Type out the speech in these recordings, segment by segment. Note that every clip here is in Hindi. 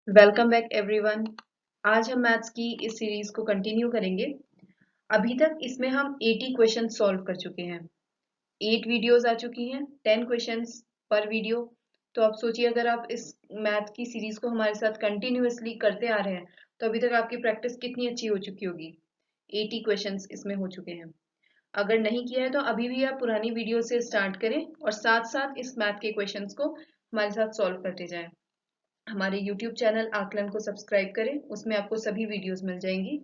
Welcome back everyone. आज हम मैथ्स की इस सीरीज को कंटिन्यू करेंगे। अभी तक इसमें हम 80 क्वेश्चन सॉल्व कर चुके हैं। 8 वीडियोस आ चुकी हैं, 10 क्वेश्चंस पर वीडियो। तो आप सोचिए, अगर आप इस मैथ की सीरीज को हमारे साथ कंटिन्यूअसली करते आ रहे हैं तो अभी तक आपकी प्रैक्टिस कितनी अच्छी हो चुकी होगी। 80 क्वेश्चंस इसमें हो चुके हैं। अगर नहीं किया है तो अभी भी आप पुरानी वीडियो से स्टार्ट करें और साथ साथ इस मैथ के क्वेश्चंस को हमारे साथ सॉल्व करते जाएं। हमारे YouTube चैनल आकलन को सब्सक्राइब करें, उसमें आपको सभी वीडियोस मिल जाएंगी।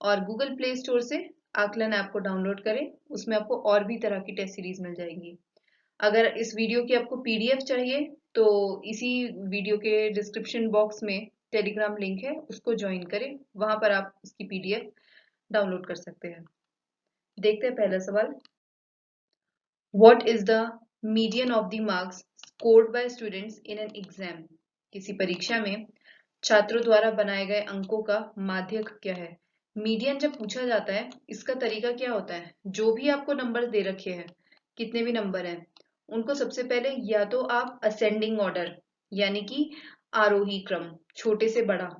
और गूगल प्ले स्टोर से आकलन ऐप को डाउनलोड करें, उसमें आपको और भी तरह की टेस्ट सीरीज मिल जाएंगी। अगर इस वीडियो की आपको PDF चाहिए तो इसी वीडियो के डिस्क्रिप्शन बॉक्स में टेलीग्राम लिंक है, उसको ज्वाइन करें, वहां पर आप इसकी PDF डाउनलोड कर सकते हैं। देखते हैं पहला सवाल। What is the median of the marks scored by students in an exam? किसी परीक्षा में छात्रों द्वारा बनाए गए अंकों का माध्यक क्या है। मीडियन जब पूछा जाता है, इसका तरीका क्या होता है, जो भी आपको नंबर दे रखे हैं, कितने भी नंबर हैं, उनको सबसे पहले या तो आप असेंडिंग ऑर्डर यानी कि आरोही क्रम छोटे से बड़ा,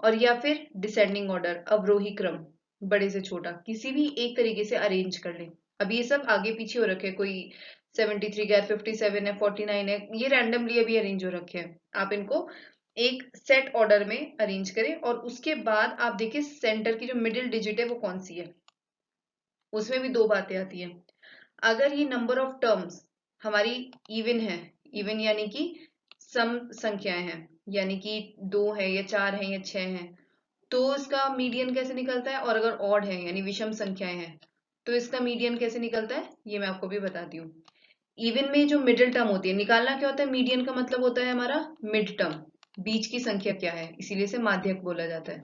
और या फिर डिसेंडिंग ऑर्डर अवरोही क्रम बड़े से छोटा, किसी भी एक तरीके से अरेंज कर लें। अब ये सब आगे पीछे हो रखे हैं, कोई 73 है, 57 है, 49 है, ये रैंडमली अभी अरेंज हो रखे हैं। आप इनको एक सेट ऑर्डर में अरेंज करें और उसके बाद आप देखिए सेंटर की जो मिडिल डिजिट है वो कौन सी है। उसमें भी दो बातें आती हैं। अगर ये नंबर ऑफ टर्म्स हमारी इवन है, इवन यानी कि सम संख्याएं हैं, यानी कि 2 है या 4 है या 6 है, तो इसका मीडियन कैसे निकलता है। और अगर ऑड है यानी विषम संख्याएं हैं तो इसका मीडियन कैसे निकलता है, ये मैं आपको भी बताती हूँ। इवन में जो मिडिल टर्म होती है, निकालना क्या होता है, मीडियन का मतलब होता है हमारा मिड टर्म, बीच की संख्या क्या है, इसीलिए इसे माध्यक बोला जाता है।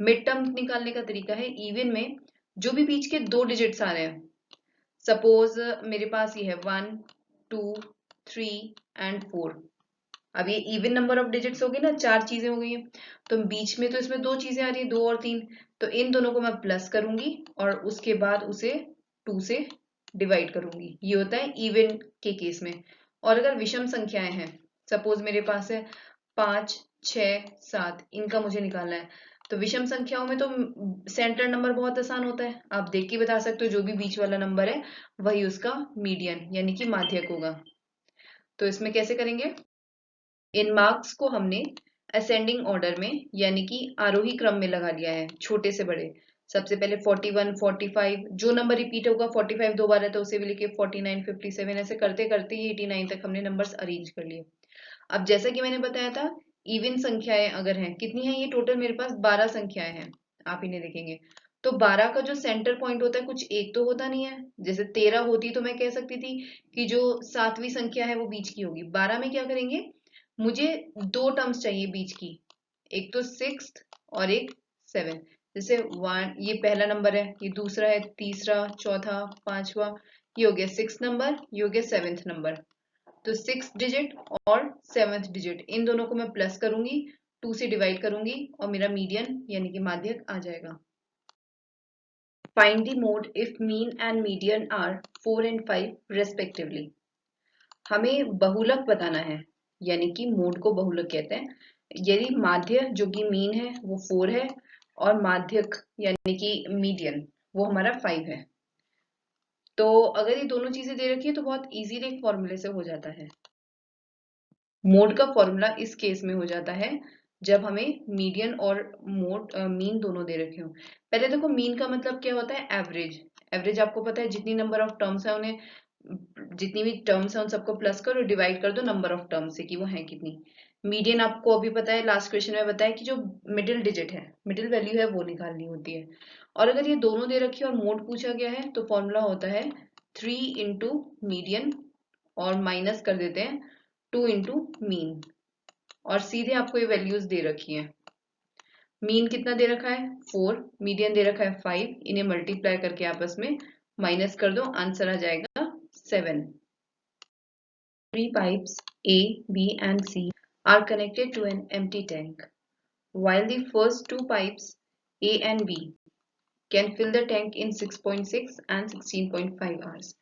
मिड टर्म निकालने का तरीका है, इवन में जो भी बीच के दो डिजिट्स आ रहे हैं, सपोज मेरे पास ये है 1 2 3 एंड 4। अब ये इवन नंबर ऑफ डिजिट्स होगी ना, चार चीजें हो गई हैं, तो बीच में तो इसमें दो चीजें आ रही है, 2 और 3, तो इन दोनों को मैं प्लस करूंगी और उसके बाद उसे 2 से डिवाइड करूंगी। ये होता है इवन के केस में। और अगर विषम संख्याएं हैं, सपोज मेरे पास है 5 6 7, इनका मुझे निकालना है, तो विषम संख्याओं में तो सेंटर नंबर बहुत आसान होता है, आप देख के बता सकते हो, जो भी बीच वाला नंबर है वही उसका मीडियन यानी कि माध्यक होगा। तो इसमें कैसे करेंगे, इन मार्क्स को हमने असेंडिंग ऑर्डर में यानी कि आरोही क्रम में लगा लिया है, छोटे से बड़े। सबसे पहले 41 45, जो नंबर रिपीट होगा 45 दो बार है तो उसे भी लिखे 49 57, ऐसे करते करते ही 89 तक हमने नंबर्स अरेंज कर लिए। अब जैसा कि मैंने बताया था, इवन संख्याएं अगर हैं, कितनी है ये टोटल, मेरे पास 12 संख्याएं हैं। आप इन्हें देखेंगे तो 12 का जो सेंटर पॉइंट होता है कुछ एक तो होता नहीं है। जैसे 13 होती तो मैं कह सकती थी कि जो सातवीं संख्या है वो बीच की होगी। 12 में क्या करेंगे, मुझे दो टर्म्स चाहिए बीच की, एक तो 6th और एक 7। जैसे 1 ये पहला नंबर है, ये दूसरा है, तीसरा, चौथा, पांचवा, ये हो गया 6th नंबर, ये हो गया 7th नंबर। तो 6th डिजिट और 7th डिजिट, इन दोनों को मैं प्लस करूंगी, 2 से डिवाइड करूंगी और मेरा मीडियन यानी कि माध्यक आ जाएगा। Find the mode if mean and median are 4 and 5 respectively. हमें बहुलक बताना है, यानी कि मोड को बहुलक कहते हैं। यदि माध्य जो कि मीन है वो 4 है और माध्यक यानी कि मीडियन वो हमारा 5 है, तो अगर ये दोनों चीजें दे रखी है तो बहुत इजीली एक फॉर्मूले से हो जाता है। मोड का फॉर्मूला इस केस में हो जाता है जब हमें मीडियन और मोड मीन दोनों दे रखे हो। पहले देखो, मीन का मतलब क्या होता है, एवरेज। एवरेज आपको पता है, जितनी नंबर ऑफ टर्म्स है उन्हें, जितनी भी टर्म्स है उन सबको प्लस करो, डिवाइड कर दो नंबर ऑफ टर्म्स से कि वो है कितनी। मीडियन आपको अभी पता है, लास्ट क्वेश्चन में बताया कि जो मिडिल डिजिट है, मिडिल वैल्यू है वो निकालनी होती है। और अगर ये दोनों दे रखी है और मोड पूछा गया है तो फॉर्मूला होता है 3 इंटू मीडियन और माइनस कर देते हैं 2 इंटू मीन, और सीधे आपको ये वैल्यूज दे रखी हैं। मीन कितना दे रखा है 4, मीडियन दे रखा है 5, इन्हें मल्टीप्लाई करके आपस में माइनस कर दो, आंसर आ जाएगा 7। 3 pipes A, B and C are connected to an empty tank. While the first two pipes A and B can fill the tank in 6.6 and 16.5 hours.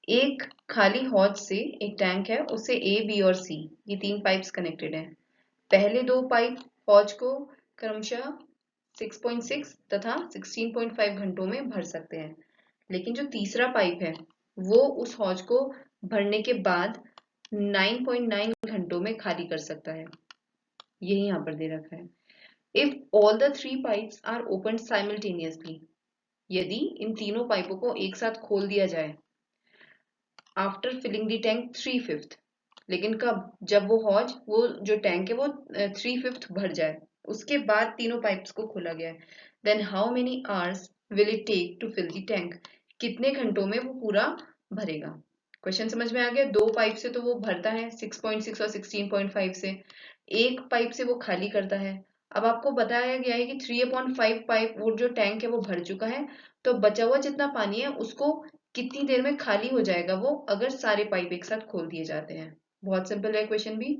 एक खाली हौज से एक टैंक है, उससे ए बी और सी ये तीन पाइप्स कनेक्टेड हैं। पहले दो पाइप हौज को क्रमशः 6.6 तथा 16.5 घंटों में भर सकते हैं, लेकिन जो तीसरा पाइप है वो उस हौज को भरने के बाद 9.9 घंटों में खाली कर सकता है। यही यहाँ पर दे रखा है। If all the three pipes are opened simultaneously, यदि इन तीनों पाइपों को एक साथ खोल दिया जाए after filling the tank 3/5, लेकिन कब? जब वो हौज, वो जो टैंक है वो 3/5 भर जाए, उसके बाद तीनों पाइप्स को खोला गया है। Then how many hours will it take to fill the tank? कितने घंटों में वो पूरा भरेगा? क्वेश्चन समझ में आ गया? दो पाइप से तो वो भरता है 6.6 और 16.5 से, एक पाइप से वो खाली करता है। अब आपको बताया गया है कि 3/5 पाइप वो जो टैंक है वो भर चुका है, तो बचा हुआ जितना पानी है उसको कितनी देर में खाली हो जाएगा वो, अगर सारे पाइप एक साथ खोल दिए जाते हैं। बहुत सिंपल है क्वेश्चन भी।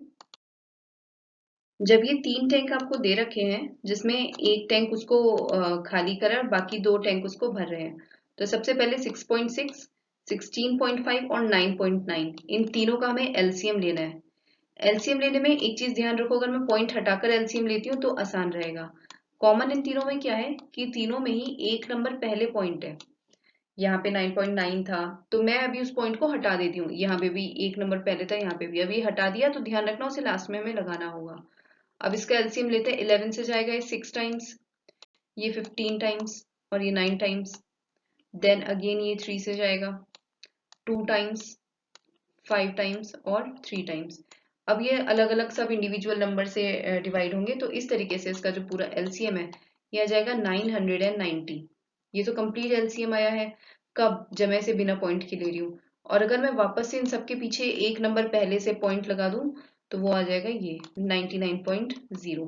जब ये तीन टैंक आपको दे रखे हैं जिसमें एक टैंक उसको खाली करा और बाकी दो टैंक उसको भर रहे हैं, तो सबसे पहले 6.6, 16.5 और 9.9 इन तीनों का हमें एलसीएम लेना है। एलसीएम लेने में एक चीज ध्यान रखो, अगर मैं पॉइंट हटाकर एलसीएम लेती हूँ तो आसान रहेगा। कॉमन इन तीनों में क्या है कि तीनों में ही एक नंबर पहले पॉइंट है। यहाँ पे 9.9 था तो मैं अभी उस पॉइंट को हटा देती हूँ, यहाँ पे भी एक नंबर पहले था, यहाँ पे भी अभी हटा दिया, तो ध्यान रखना उसे लास्ट में हमें लगाना होगा। अब इसका एलसीएम लेते हैं, 11 से जाएगा ये 6 टाइम्स, ये 15 टाइम्स और ये 9 टाइम्स। देन अगेन ये 3 से जाएगा 2 टाइम्स, 5 टाइम्स और 3 टाइम्स। अब ये अलग अलग सब इंडिविजुअल नंबर से डिवाइड होंगे, तो इस तरीके से इसका जो पूरा एलसीएम है ये आ जाएगा 990। ये तो कंप्लीट एलसीएम आया है। कब? जब मैं इसे बिना पॉइंट के ले रही हूँ। और अगर मैं वापस से इन सबके पीछे एक नंबर पहले से पॉइंट लगा दूं तो वो आ जाएगा ये 99.0।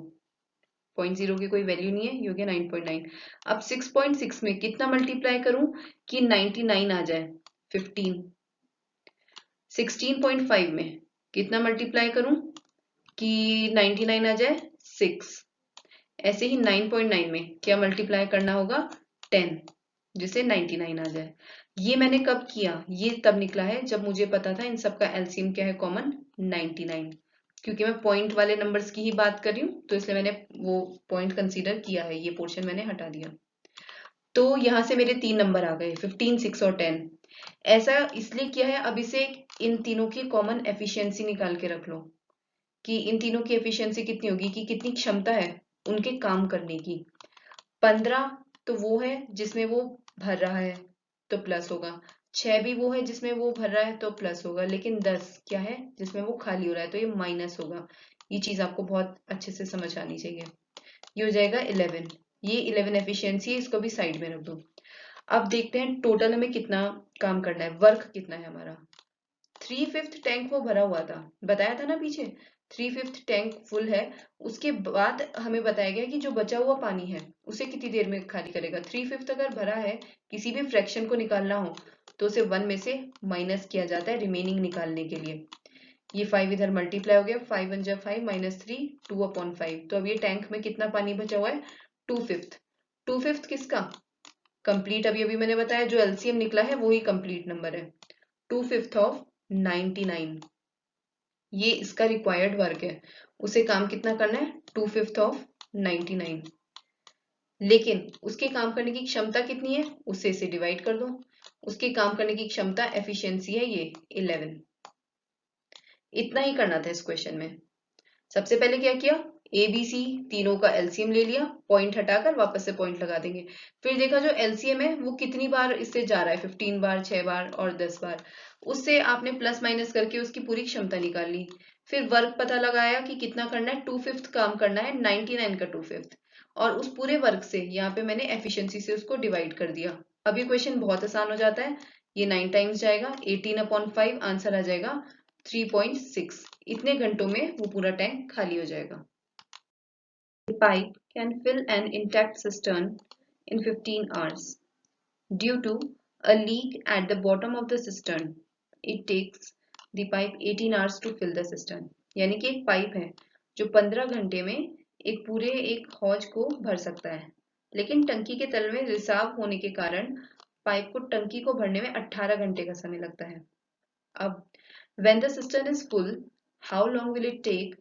0.0 की कोई वैल्यू नहीं है, ये हो गया 9.9। अब 6.6 में कितना मल्टीप्लाई करूं कि 99 आ जाए? 15। 16.5 में कितना मल्टीप्लाई करूं कि 99 आ जाए? 6। ऐसे ही 9.9 में क्या मल्टीप्लाई करना होगा? 10, जिससे 99 आ जाए। ये मैंने कब किया? ये तब निकला है जब मुझे पता था इन सबका एलसीएम क्या है कॉमन, 99। क्योंकि मैं पॉइंट वाले नंबर्स की ही बात कर रही हूँ तो इसलिए मैंने वो पॉइंट कंसीडर किया है, ये पोर्शन मैंने हटा दिया। तो यहाँ से मेरे तीन नंबर आ गए, 15, 6 और 10। ऐसा इसलिए किया है, अब इसे इन तीनों की कॉमन एफिशिएंसी निकाल के रख लो कि इन तीनों की एफिशिएंसी कितनी होगी, कि कितनी क्षमता है उनके काम करने की। 15 तो वो है जिसमें वो भर रहा है तो प्लस होगा, 6 भी वो है जिसमें वो भर रहा है तो प्लस होगा, लेकिन 10 क्या है जिसमें वो खाली हो रहा है तो ये माइनस होगा। ये चीज आपको बहुत अच्छे से समझ आनी चाहिए। ये हो जाएगा 11। ये 11 एफिशिएंसी है, इसको भी साइड में रख दो। अब देखते हैं टोटल हमें कितना काम करना है, वर्क कितना है हमारा। 3/5 टैंक वो भरा हुआ था, बताया था ना पीछे 3/5 टैंक फुल है। उसके बाद हमें बताया गया कि जो बचा हुआ पानी है उसे कितनी देर में खाली करेगा। 3/5 अगर भरा है, किसी भी फ्रैक्शन को निकालना हो तो उसे 1 में से माइनस किया जाता है रिमेनिंग निकालने के लिए। ये 5 इधर मल्टीप्लाई हो गया, 5 1 जा 5 -3 2/5। तो अब ये टैंक में कितना पानी बचा हुआ है? 2/5। 2/5 किसका? कंप्लीट, अभी अभी मैंने बताया जो एलसीएम निकला है वो ही कंप्लीट नंबर है, 2/5 ऑफ 99। ये इसका रिक्वायर्ड वर्क है, उसे काम कितना करना है? 2/5 ऑफ 99। लेकिन उसके काम करने की क्षमता कितनी है उससे इसे डिवाइड कर दो। उसके काम करने की क्षमता एफिशिएंसी है ये 11। इतना ही करना था इस क्वेश्चन में। सबसे पहले क्या किया, ए बी सी तीनों का एलसीएम ले लिया, पॉइंट हटाकर वापस से पॉइंट लगा देंगे। फिर देखा जो एलसीएम है वो कितनी बार इससे जा रहा है, 15 बार, 6 बार और 10 बार। उससे आपने प्लस माइनस करके उसकी पूरी क्षमता निकाल ली। फिर वर्क पता लगाया कि कितना करना है, 2/5 काम करना है 99 का 2/5, और उस पूरे वर्क से यहाँ पे मैंने एफिशिएंसी से उसको डिवाइड कर दिया। अब ये क्वेश्चन बहुत आसान हो जाता है। ये 9 टाइम्स जाएगा, 18/5 आंसर आ जाएगा 3.6। इतने घंटों में वो पूरा टैंक खाली हो जाएगा। The pipe can fill an intact cistern in 15 hours. Due to a leak at the bottom of the cistern, it takes the pipe 18 hours to fill the cistern. यानी कि एक पाइप है जो 15 घंटे में एक पूरे एक हौज को भर सकता है, लेकिन टंकी के तल में रिसाव होने के कारण पाइप को टंकी को भरने में 18 घंटे का समय लगता है। अब when the cistern is full, how long will it take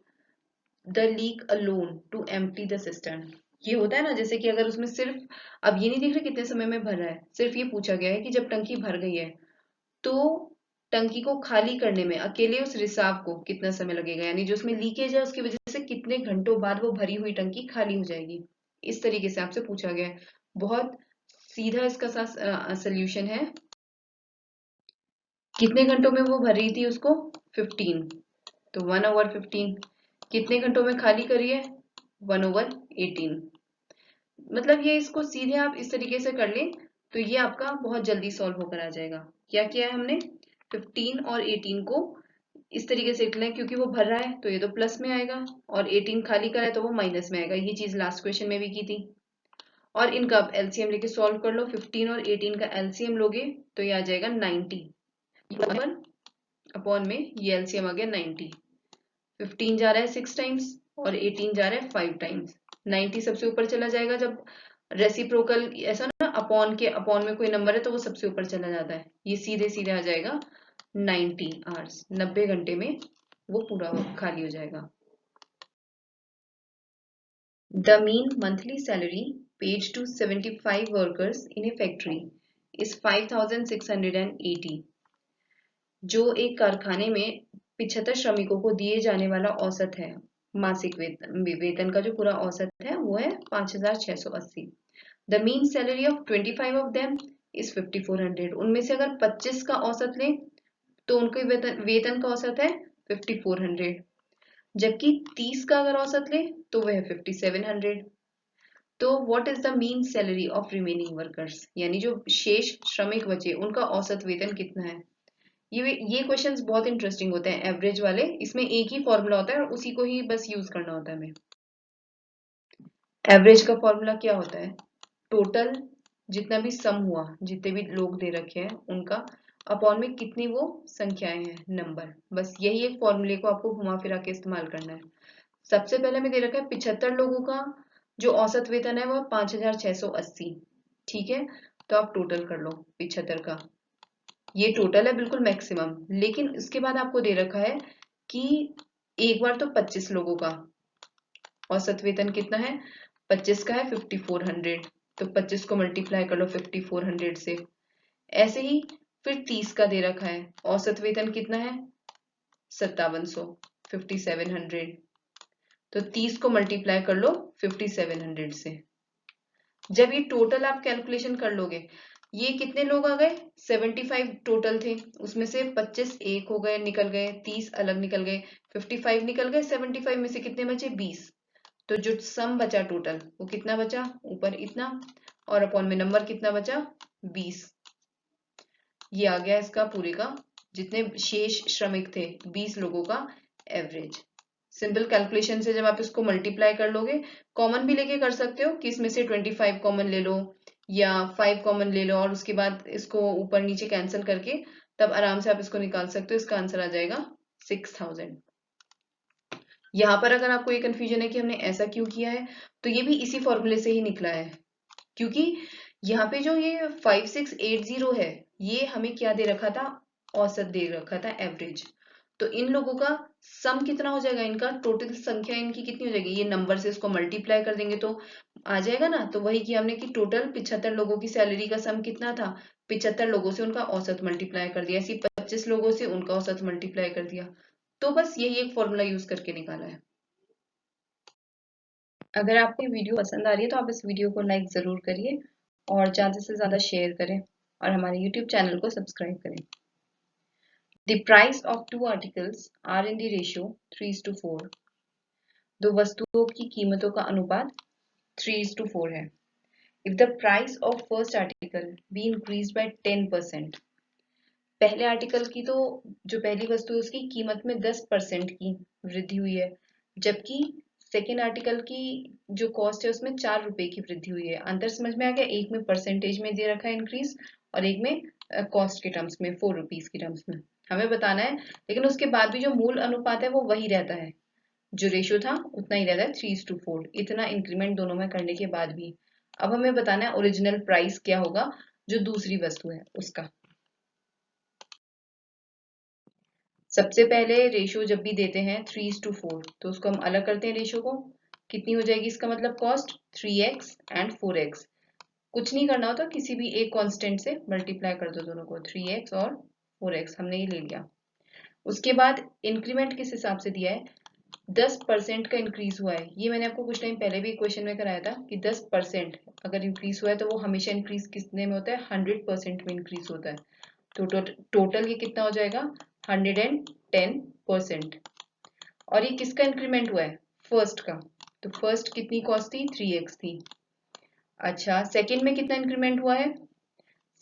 the leak alone to empty the cistern. ये होता है ना, जैसे कि अगर उसमें सिर्फ, अब ये नहीं देख रहे कितने समय में भर रहा है, सिर्फ ये पूछा गया है कि जब टंकी भर गई है तो टंकी को खाली करने में अकेले उस रिसाव को कितना समय लगेगा, यानी जो उसमें लीकेज है उसकी वजह से कितने घंटों बाद वो भरी हुई टंकी खाली हो जाएगी। इस तरीके से आपसे पूछा गया है। बहुत सीधा इसका सोल्यूशन है। कितने घंटों में वो भरी थी उसको? 15, तो 1/15। कितने घंटों में खाली करी है? 1/18। मतलब ये, इसको सीधे आप इस तरीके से कर लें तो ये आपका बहुत जल्दी सॉल्व होकर आ जाएगा। क्या किया है हमने? 15 और 18 को इस तरीके से लिख लें, क्योंकि वो भर रहा है तो ये तो प्लस में आएगा, और 18 खाली करा है तो वो माइनस में आएगा। ये चीज लास्ट क्वेश्चन में भी की थी। और इनका अब एलसीएम लेके सॉल्व कर लो। 15 और 18 का एलसीएम लोगे तो ये आ जाएगा 90 अपॉन में ये एलसीएम आ गया 90। 15 जा रहा है 6 टाइम्स और 18 जा रहा है 5 टाइम्स। 90 सबसे ऊपर चला जाएगा। जब रेसिप्रोकल ऐसा ना, अपॉन के अपॉन में कोई नंबर है तो वो सबसे ऊपर चला जाता है। ये सीधे सीधे आ जाएगा 90 आवर्स, 90 घंटे में वो पूरा खाली हो जाएगा। The mean monthly salary paid to 75 workers in a factory is 5,680। जो एक कारखाने में 75 श्रमिकों को दिए जाने वाला औसत है, मासिक वेतन का जो पूरा औसत है वो है 5,680। The mean salary of 25 of them is 5,400। उनमें से अगर 25 का औसत लें तो उनके वेतन का औसत है 5,400, जबकि 30 का अगर औसत लें तो वह है 5,700। तो what is the mean salary of remaining workers, यानी जो शेष श्रमिक बचे उनका औसत वेतन कितना है। ये क्वेश्चंस बहुत इंटरेस्टिंग होते हैं, एवरेज वाले। इसमें एक ही फॉर्मूला होता है और उसी को ही बस यूज करना होता है हमें। एवरेज का फॉर्मूला क्या होता है? टोटल जितना भी सम हुआ, जितने भी लोग दे रखे हैं उनका, अपॉन में कितनी वो संख्याएं हैं, नंबर। बस यही एक फॉर्मूले को आपको घुमा फिरा के इस्तेमाल करना है। सबसे पहले में दे रखा है 75 लोगों का जो औसत वेतन है वह 5,680। ठीक है, तो आप टोटल कर लो 75 का। ये टोटल है बिल्कुल मैक्सिमम। लेकिन उसके बाद आपको दे रखा है कि एक बार तो 25 लोगों का औसत वेतन कितना है, 25 का है 5,400, तो 25 को मल्टीप्लाई कर लो 5,400 से। ऐसे ही फिर 30 का दे रखा है, औसत वेतन कितना है 5,700, 5,700, तो 30 को मल्टीप्लाई कर लो 5,700 से। जब ये टोटल आप कैलकुलेशन कर लोगे, ये कितने लोग आ गए, 75 टोटल थे, उसमें से 25 एक हो गए, निकल गए, 30 अलग निकल गए, 55 निकल गए, 75 में से कितने बचे, 20। तो जो सम बचा टोटल वो कितना बचा, ऊपर इतना, और अपॉन में नंबर कितना बचा, 20। ये आ गया इसका पूरे का, जितने शेष श्रमिक थे 20 लोगों का एवरेज। सिंपल कैलकुलेशन से जब आप इसको मल्टीप्लाई कर लोगे, कॉमन भी लेके कर सकते हो कि इसमें से 25 कॉमन ले लो या 5 कॉमन ले लो, और उसके बाद इसको ऊपर नीचे कैंसिल करके तब आराम से आप इसको निकाल सकते हो। इसका आंसर आ जाएगा 6,000। यहाँ पर अगर आपको ये कंफ्यूजन है कि हमने ऐसा क्यों किया है, तो ये भी इसी फॉर्मूले से ही निकला है। क्योंकि यहाँ पे जो ये 5,680 है, ये हमें क्या दे रखा था, औसत दे रखा था, एवरेज। तो इन लोगों का सम कितना हो जाएगा, इनका टोटल संख्या इनकी कितनी हो जाएगी, ये नंबर से इसको मल्टीप्लाई कर देंगे तो आ जाएगा ना। तो वही किया हमने कि टोटल 75 लोगों की सैलरी का सम कितना था, 75 लोगों से उनका औसत मल्टीप्लाई कर दिया, ऐसे 25 लोगों से उनका औसत मल्टीप्लाई कर दिया। तो बस यही एक फॉर्मूला यूज करके निकाला है। अगर आपको ये वीडियो पसंद आ रही है तो आप इस वीडियो को लाइक ज़रूर करिए और ज़्यादा से ज़्यादा शेयर करें और हमारे YouTube चैनल को सब्सक्राइब करें। The price of two articles are in the ratio 3:4। दो वस्तुओं की कीमतों का अनुपात 3:4 है। If the price of first article be increased by 10%, पहले आर्टिकल की तो जो पहली वस्तु है उसकी कीमत में 10% की वृद्धि हुई है, जबकि सेकेंड आर्टिकल की जो कॉस्ट है उसमें 4 रुपए की वृद्धि हुई है। अंतर समझ में आ गया, एक में परसेंटेज में दे रखा है इंक्रीज और एक में कॉस्ट के टर्म्स में 4 रुपीज की टर्म्स में हमें बताना है। लेकिन उसके बाद भी जो मूल अनुपात है वो वही रहता है, जो रेशियो था उतना ही रहता है 3:4, इतना इंक्रीमेंट दोनों में करने के बाद भी। अब हमें बताना है ओरिजिनल प्राइस क्या होगा जो दूसरी वस्तु है उसका। सबसे पहले रेशो जब भी देते हैं 3:4 तो उसको हम अलग करते हैं रेशो को। कितनी हो जाएगी इसका मतलब कॉस्ट 3x एंड 4x। कुछ नहीं करना होता, किसी भी एक कांस्टेंट से मल्टीप्लाई कर दो दोनों को, 3x और 4x हमने ये ले लिया। उसके बाद इंक्रीमेंट किस हिसाब से दिया है, 10% का इंक्रीज हुआ है। ये मैंने आपको कुछ टाइम पहले भी क्वेश्चन में कराया था कि 10% अगर इंक्रीज हुआ है तो वो हमेशा इंक्रीज कितने में होता है, 100% में इंक्रीज होता है। तो टोटल ये कितना हो जाएगा, 110%। और ये किसका इंक्रीमेंट हुआ है, फर्स्ट का। तो फर्स्ट कितनी कॉस्ट थी, 3x थी। अच्छा, सेकंड में कितना इंक्रीमेंट हुआ है,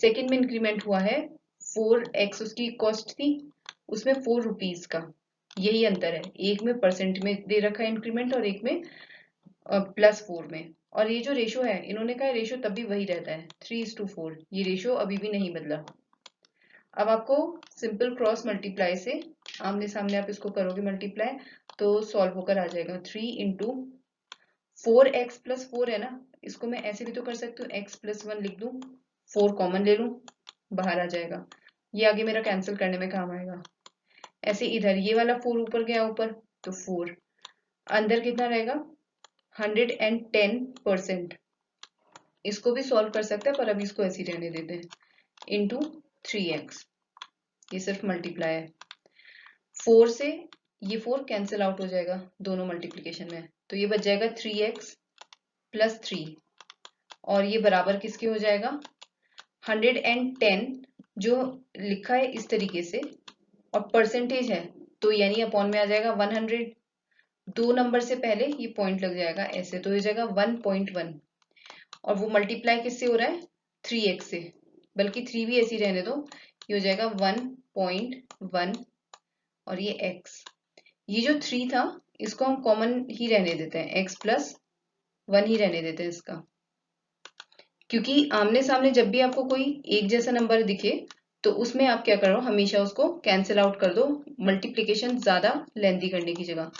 सेकंड में इंक्रीमेंट हुआ है 4x उसकी कॉस्ट थी, उसमें 4 रुपीज का। यही अंतर है, एक में परसेंट में दे रखा है इंक्रीमेंट और एक में +4 में। और ये जो रेशो है, इन्होंने कहा रेशो तब भी वही रहता है 3:4, ये रेशो अभी भी नहीं बदला। अब आपको सिंपल क्रॉस मल्टीप्लाई से आमने सामने आप इसको करोगे मल्टीप्लाई तो सॉल्व होकर आ जाएगा। 3 इंटू 4x + 4 है ना, इसको मैं ऐसे भी तो कर सकती हूँ, x + 1 लिख दूं, 4 कॉमन ले लूं, बाहर आ जाएगा। ये आगे मेरा कैंसिल करने में काम आएगा। ऐसे इधर ये वाला 4 ऊपर गया ऊपर, तो 4 अंदर कितना रहेगा, 110%। इसको भी सॉल्व कर सकते हैं पर अभी इसको ऐसे ही रहने देते हैं, इंटू 3x। ये सिर्फ मल्टीप्लाई है। 4 से ये 4 कैंसिल आउट हो जाएगा दोनों मल्टीप्लिकेशन में, तो ये बच जाएगा 3x + 3 और ये बराबर किसके हो जाएगा, 110 जो लिखा है इस तरीके से और परसेंटेज है तो यानी अपॉन में आ जाएगा 100। 2 नंबर से पहले ये पॉइंट लग जाएगा ऐसे, तो हो जाएगा 1.1 और वो मल्टीप्लाई किससे हो रहा है, 3x से, बल्कि 3 भी ऐसे ही रहने दो, ये हो जाएगा 1.1 और ये x। ये जो 3 था इसको हम कॉमन ही रहने देते हैं, x + 1 ही रहने देते हैं इसका, क्योंकि आमने सामने जब भी आपको कोई एक जैसा नंबर दिखे तो उसमें आप क्या करो, हमेशा उसको कैंसिल आउट कर दो, मल्टीप्लिकेशन ज्यादा लेंथी करने की जगह।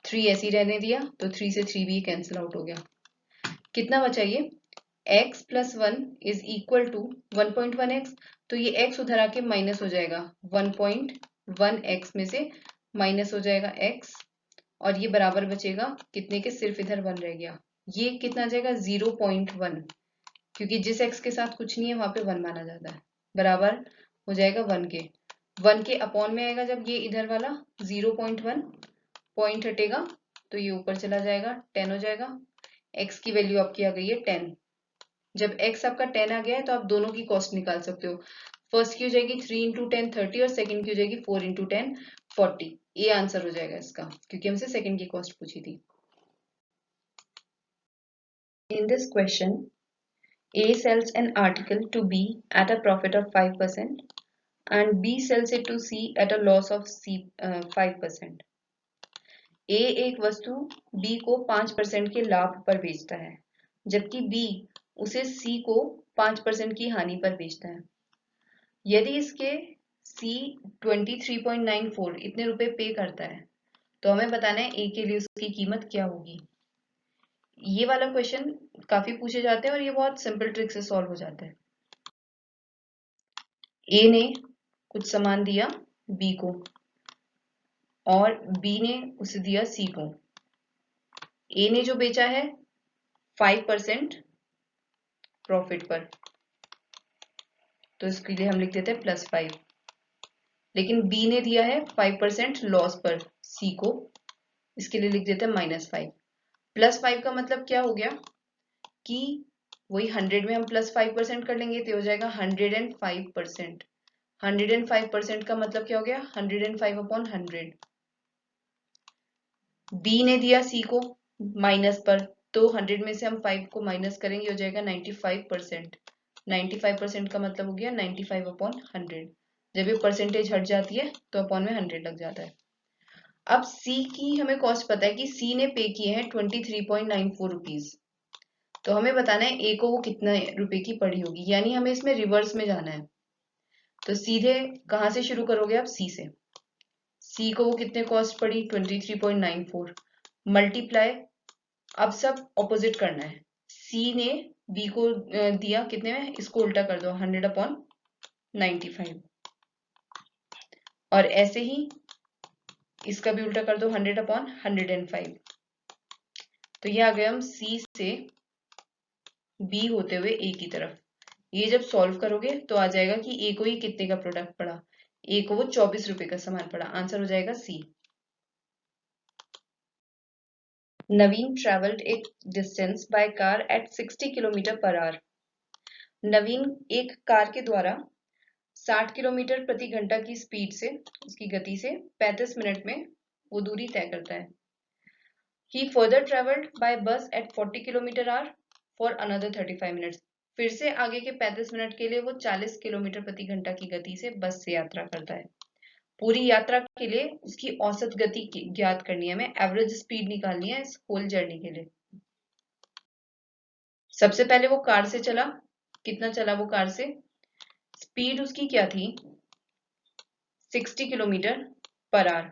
3 ऐसे ही रहने दिया तो 3 से 3 भी कैंसिल आउट हो गया। कितना बचा ये, x + 1 = 1.1x, तो ये x उधर आके माइनस हो जाएगा, 1.1x में से माइनस हो जाएगा x और ये बराबर बचेगा कितने के, सिर्फ इधर 1 रह गया। ये कितना आ जाएगा, 0.1, क्योंकि जिस x के साथ कुछ नहीं है वहां पे 1 माना जाता है, बराबर हो जाएगा 1 के। 1 के अपॉन में आएगा जब ये इधर वाला 0.1 पॉइंट हटेगा तो ये ऊपर चला जाएगा, 10 हो जाएगा। x की वैल्यू आपकी आ गई है 10। जब x आपका 10 आ गया है तो आप दोनों की कॉस्ट निकाल सकते हो। फर्स्ट की हो जाएगी 3 × 10 30 और सेकंड की हो जाएगी 4 × 10 40। ये आंसर हो जाएगा इसका, क्योंकि हमसे सेकंड की कॉस्ट पूछी थी। In this question, A sells an article to B at a profit of 5% and B sells it to C at a loss of 5%. A एक वस्तु B को 5% के लाभ पर बेचता है, जबकि B उसे C को 5% की हानि पर बेचता है। यदि इसके C 23.94 इतने रुपए पे करता है तो हमें बताना है A के लिए उसकी कीमत क्या होगी। ये वाला क्वेश्चन काफी पूछे जाते हैं और ये बहुत सिंपल ट्रिक से सॉल्व हो जाता है। A ने कुछ सामान दिया B को और B ने उसे दिया C को। A ने जो बेचा है 5% प्रॉफिट पर, तो इसके लिए हम लिख देते हैं +5। लेकिन B ने दिया है 5% लॉस पर C को, इसके लिए लिख देते हैं -5। +5 का मतलब क्या हो गया कि वही 100 में हम +5% कर लेंगे तो हो जाएगा 105%। 105% का मतलब क्या हो गया, 105/100। B ने दिया C को माइनस पर, तो 100 में से हम 5 को माइनस करेंगे, हो जाएगा 95%। 95% का मतलब हो गया 95/100। जब ये परसेंटेज हट जाती है तो अपॉन में 100 लग जाता है। अब C की हमें कॉस्ट पता है कि C ने पे किए हैं 23.94 रुपीज, तो हमें बताना है A को वो कितने रुपए की पड़ी होगी, यानी हमें इसमें रिवर्स में जाना है। तो सीधे कहाँ से शुरू करोगे आप, C से। C को वो कितने कॉस्ट पड़ी, 23.94 मल्टीप्लाई, अब सब ऑपोजिट करना है। C ने B को दिया कितने में, इसको उल्टा कर दो 100/95 और ऐसे ही इसका भी उल्टा कर दो 100/105। तो ये आ गए हम सी से बी होते हुए ए की तरफ। ये जब सॉल्व करोगे तो आ जाएगा कि ए को ही कितने का प्रोडक्ट पड़ा, ए को वो 24 रुपए का सामान पड़ा। आंसर हो जाएगा C. Naveen travelled a distance by car at 60 kilometre per hour. Naveen एक कार के द्वारा 60 किलोमीटर प्रति घंटा की स्पीड से, उसकी गति से 35 मिनट में वो दूरी तय करता है। He further traveled by bus at 40 kilometre our for another 35 minutes. फिर से आगे के 35 मिनट के लिए वो 40 किलोमीटर प्रति घंटा की गति से बस से यात्रा करता है। पूरी यात्रा के लिए उसकी औसत गति ज्ञात करनी है, हमें एवरेज स्पीड निकालनी है इस होल जर्नी के लिए। सबसे पहले वो कार से चला, कितना चला वो कार से, स्पीड उसकी क्या थी 60 किलोमीटर पर आवर,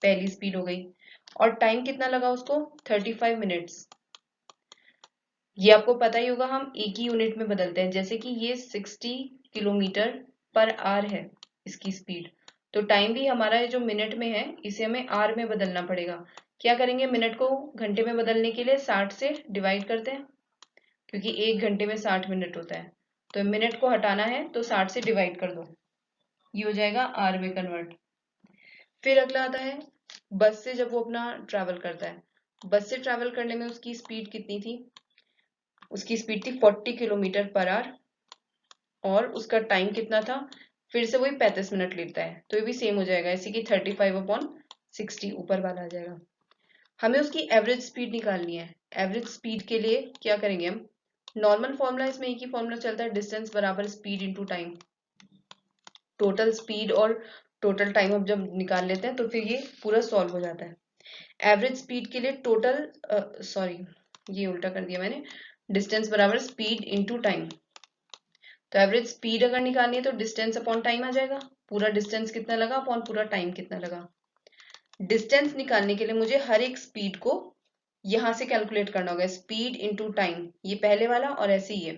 पहली स्पीड हो गई। और टाइम कितना लगा उसको 35 मिनट्स। ये आपको पता ही होगा, हम एक ही यूनिट में बदलते हैं। जैसे कि ये 60 किलोमीटर पर आवर है इसकी स्पीड, तो टाइम भी हमारा जो मिनट में है इसे हमें आर में बदलना पड़ेगा। क्या करेंगे, मिनट को घंटे में बदलने के लिए 60 से डिवाइड करते हैं, क्योंकि एक घंटे में 60 मिनट होता है। तो मिनट को हटाना है तो 60 से डिवाइड कर दो, ये हो जाएगा आर में कन्वर्ट। फिर अगला आता है बस से जब वो अपना ट्रैवल करता है। बस से ट्रैवल करने में उसकी स्पीड कितनी थी, उसकी स्पीड थी 40 किलोमीटर पर आवर और उसका टाइम कितना था, फिर से वही 35 मिनट लेता है। तो ये भी सेम हो जाएगा, इसी की 35/60 ऊपर वाला आ जाएगा। हमें उसकी एवरेज स्पीड निकालनी है। एवरेज स्पीड के लिए क्या करेंगे हम, नॉर्मल फॉर्मूला इसमें एक ही फॉर्मूला चलता है, डिस्टेंस बराबर speed into time. Total speed और टोटल टाइम अब जब निकाल लेते हैं तो फिर ये पूरा सॉल्व हो जाता है। एवरेज स्पीड के लिए टोटल सॉरी ये उल्टा कर दिया मैंने, डिस्टेंस बराबर स्पीड इंटू टाइम। तो एवरेज स्पीड अगर निकालनी है तो डिस्टेंस अपॉन टाइम आ जाएगा, पूरा डिस्टेंस कितना लगा अपॉन पूरा टाइम कितना लगा। डिस्टेंस निकालने के लिए मुझे हर एक स्पीड को यहां से कैलकुलेट करना होगा, स्पीड इंटू टाइम ये पहले वाला और ऐसे ही है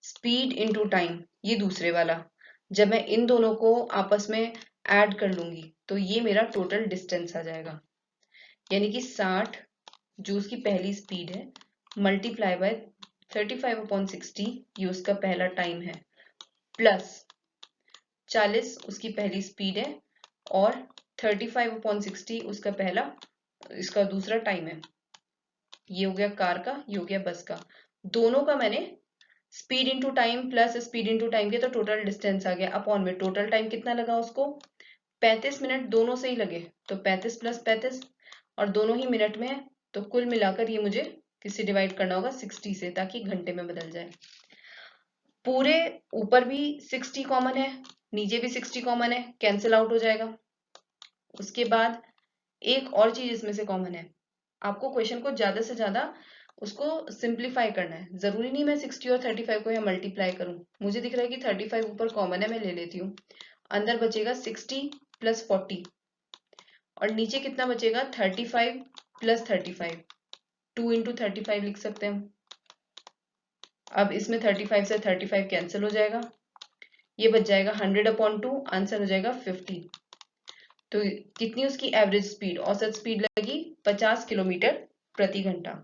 स्पीड इंटू टाइम ये दूसरे वाला। जब मैं इन दोनों को आपस में ऐड कर लूंगी तो ये मेरा टोटल डिस्टेंस आ जाएगा, यानी कि 60 जो उसकी पहली स्पीड है मल्टीप्लाई बाय 35/60 ये उसका पहला टाइम है, प्लस 40 उसकी पहली स्पीड है और 35/60 उसका पहला इसका दूसरा टाइम है। ये हो गया कार का, ये हो गया बस का। दोनों का मैंने speed into time plus speed into time के तो टोटल डिस्टेंस आ गया, अपॉन में टोटल टाइम कितना लगा उसको 35 मिनट, दोनों से ही लगे तो 35 + 35 और दोनों ही मिनट में है तो कुल मिलाकर ये मुझे किससे डिवाइड करना होगा 60 से, ताकि घंटे में बदल जाए। पूरे ऊपर भी 60 कॉमन है, नीचे भी 60 कॉमन है, कैंसिल आउट हो जाएगा। उसके बाद एक और चीज इसमें से कॉमन है, आपको क्वेश्चन को ज्यादा से ज्यादा उसको सिंप्लीफाई करना है। जरूरी नहीं मैं 60 और 35 को यहाँ मल्टीप्लाई करूं, मुझे दिख रहा है कि 35 ऊपर कॉमन है, मैं ले लेती हूँ। अंदर बचेगा 60 + 40 और नीचे कितना बचेगा 35 + 35, 2 × 35 लिख सकते हैं हम। अब इसमें 35 से 35 कैंसिल हो जाएगा, ये बच जाएगा 100/2, आंसर हो जाएगा 50। तो कितनी उसकी एवरेज स्पीड, औसत स्पीड लगी 50 किलोमीटर प्रति घंटा।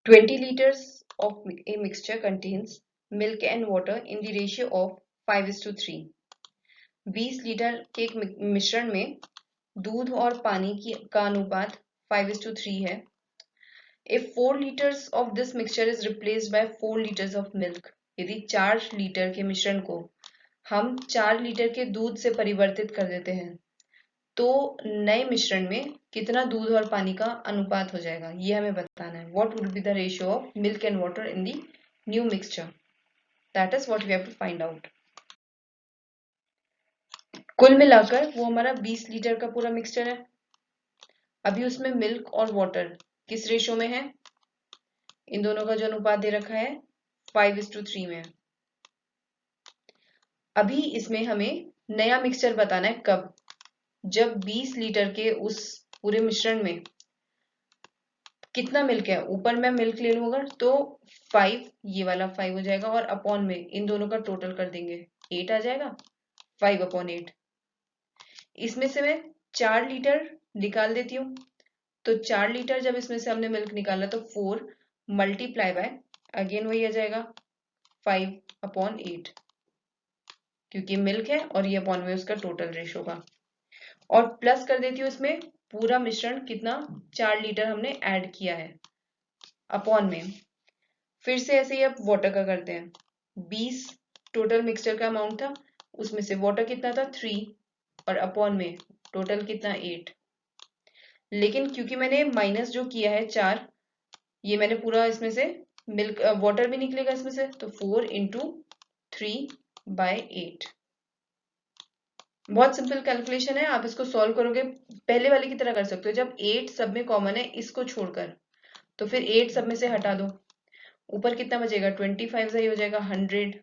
20 liters of a mixture contains milk and water in the ratio of 5:3। 20 litre के एक मिश्रण में दूध और पानी का अनुपात 5:3 है। If 4 liters of this mixture is replaced by 4 liters of milk, यदि 4 लीटर के मिश्रण को हम 4 लीटर के दूध से परिवर्तित कर देते हैं तो नए मिश्रण में कितना दूध और पानी का अनुपात हो जाएगा, ये हमें बताना है। What would be the ratio of milk and water in the new mixture? That is what we have to find out. कुल मिलाकर वो हमारा 20 लीटर का पूरा मिक्सचर है। अभी उसमें मिल्क और वाटर किस रेशो में है, इन दोनों का जो अनुपात दे रखा है 5:3 में। अभी इसमें हमें नया मिक्सचर बताना है, कब, जब 20 लीटर के उस पूरे मिश्रण में कितना मिल्क है, ऊपर मैं मिल्क ले लूंगा तो 5, ये वाला 5 हो जाएगा और अपॉन में इन दोनों का टोटल कर देंगे 8 आ जाएगा, 5/8। इसमें से मैं 4 लीटर निकाल देती हूँ। तो 4 लीटर जब इसमें से हमने मिल्क निकाला तो 4 मल्टीप्लाई बाय अगेन वही आ जाएगा 5/8, क्योंकि मिल्क है और ये अपॉन में उसका टोटल रेशो का। और प्लस कर देती हूँ इसमें पूरा मिश्रण कितना 4 लीटर हमने ऐड किया है अपॉन में। फिर से ऐसे ही अब वाटर का करते हैं। 20 टोटल मिक्सचर का अमाउंट था, उसमें से वाटर कितना था 3 और अपॉन में टोटल कितना 8। लेकिन क्योंकि मैंने माइनस जो किया है 4, ये मैंने पूरा इसमें से मिल्क वाटर भी निकलेगा इसमें से, तो 4 × 3/8। बहुत सिंपल कैलकुलेशन है, आप इसको सॉल्व करोगे पहले वाले की तरह कर सकते हो। जब 8 सब में कॉमन है इसको छोड़कर, तो फिर 8 सब में से हटा दो, ऊपर कितना बचेगा 25 ही हो जाएगा 100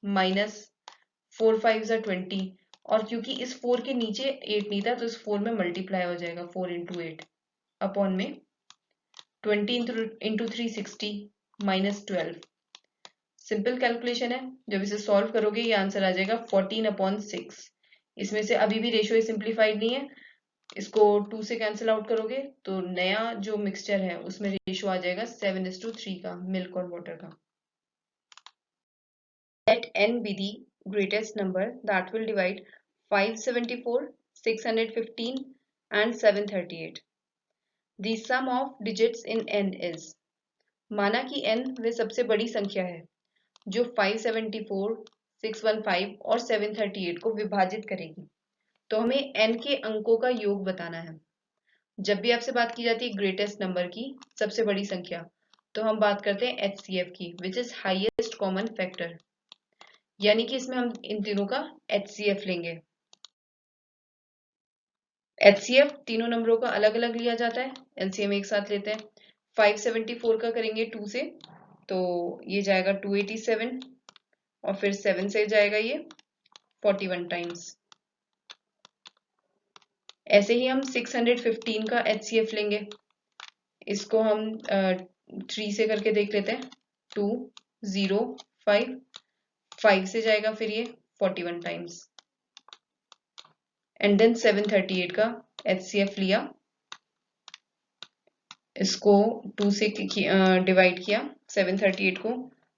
माइनस 4 5 20। और क्योंकि इस 4 के नीचे 8 नहीं था तो इस 4 में मल्टीप्लाई हो जाएगा 4 × 8 अपॉन में 20 × 3 60 माइनस 12। सिंपल कैलकुलेशन है, जब इसे सॉल्व करोगे ये आंसर आ जाएगा 14/6। इसमें से अभी भी रेशियो सिंप्लीफाइड नहीं है, इसको 2 से कैंसिल आउट करोगे तो नया जो मिक्सचर है उसमें रेशियो आ जाएगा 7:3 का, मिल्क और वाटर का। Let n be the greatest number that will divide 574, 615 and 738. The sum of digits in n is, माना कि n वे सबसे बड़ी संख्या है जो 574, 615 और 738 को विभाजित करेगी। तो हमें n के अंकों का योग बताना है। जब भी आपसे बात की जाती है ग्रेटेस्ट नंबर की, सबसे बड़ी संख्या, तो हम बात करते हैं HCF की, which is highest common factor. यानी कि इसमें हम इन तीनों का HCF लेंगे। HCF तीनों नंबरों का अलग अलग लिया जाता है, LCM एक साथ लेते हैं। 574 का करेंगे 2 से, तो ये जाएगा 287 और फिर 7 से जाएगा ये 41 टाइम्स। ऐसे ही हम 615 का HCF लेंगे, इसको हम 3 से करके देख लेते हैं। 2 0 5 5 से जाएगा फिर ये 41 टाइम्स। एंड देन 738 का HCF लिया, इसको 2 से डिवाइड किया 738 को,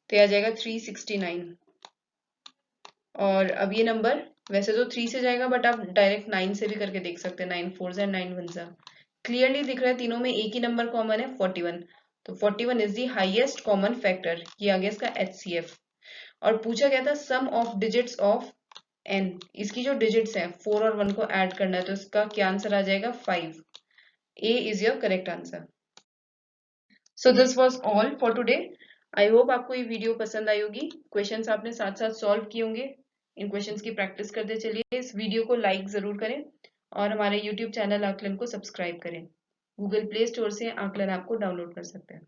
तो यह आ जाएगा 369। और अब ये नंबर वैसे तो 3 से जाएगा, बट आप डायरेक्ट 9 से भी करके देख सकते हैं। 9 4 एंड 9 1। क्लियरली दिख रहा है तीनों में एक ही नंबर कॉमन है 41, तो 41 is the highest common factor. ये आ गया इसका HCF। और पूछा गया था सम ऑफ डिजिट्स ऑफ n, इसकी जो डिजिट्स हैं 4 और 1 को ऐड करना है, तो इसका क्या आंसर आ जाएगा 5। A is your correct answer. So this was all for today. I hope आपको ये वीडियो पसंद आई होगी। क्वेश्चंस आपने साथ साथ सॉल्व किए होंगे, इन क्वेश्चंस की प्रैक्टिस करते चलिए। इस वीडियो को लाइक जरूर करें और हमारे यूट्यूब चैनल आकलन को सब्सक्राइब करें। गूगल प्ले स्टोर से आकलन ऐप को डाउनलोड कर सकते हैं।